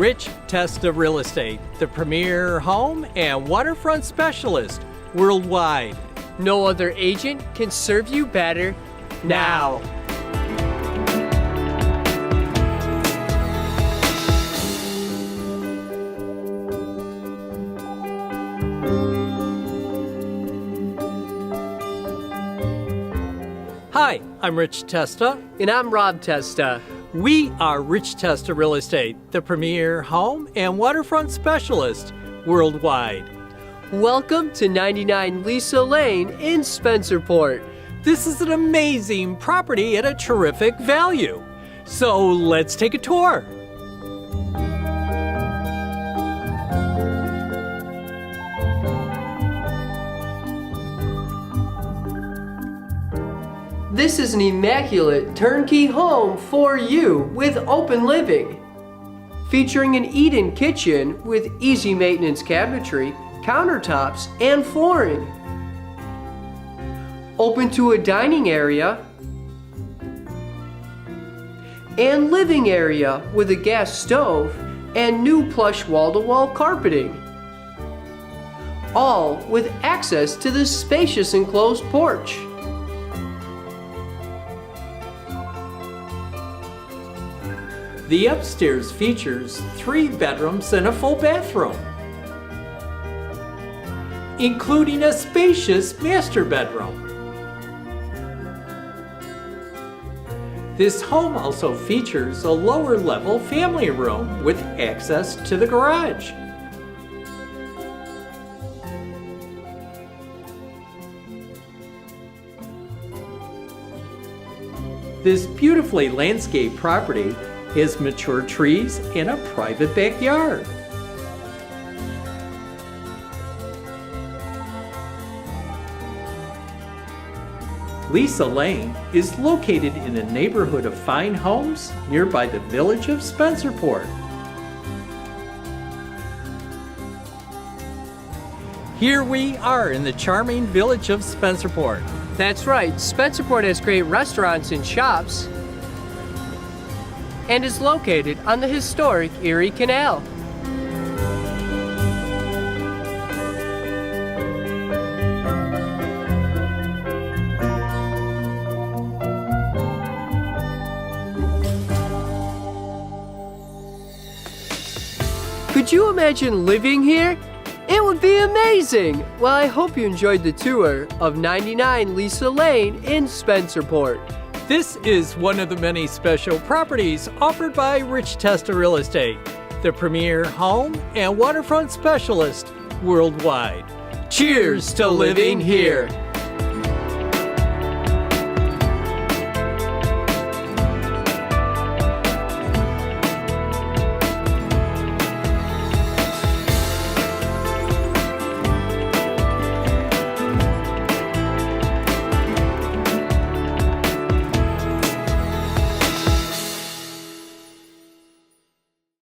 Rich Testa Real Estate, the premier home and waterfront specialist worldwide. No other agent can serve you better now. Hi, I'm Rich Testa. And I'm Rob Testa. We are Rich Testa Real Estate, the premier home and waterfront specialist worldwide. Welcome to 99 Lisa Lane in Spencerport. This is an amazing property at a terrific value. So let's take a tour. This is an immaculate turnkey home for you with open living. Featuring an eat-in kitchen with easy maintenance cabinetry, countertops, and flooring. Open to a dining area and living area with a gas stove and new plush wall-to-wall carpeting. All with access to this spacious enclosed porch. The upstairs features 3 bedrooms and a full bathroom, including a spacious master bedroom. This home also features a lower level family room with access to the garage. This beautifully landscaped property has mature trees and a private backyard. Lisa Lane is located in a neighborhood of fine homes nearby the village of Spencerport. Here we are in the charming village of Spencerport. That's right, Spencerport has great restaurants and shops and is located on the historic Erie Canal. Could you imagine living here? It would be amazing! Well, I hope you enjoyed the tour of 99 Lisa Lane in Spencerport. This is one of the many special properties offered by Rich Testa Real Estate, the premier home and waterfront specialist worldwide. Cheers to living here!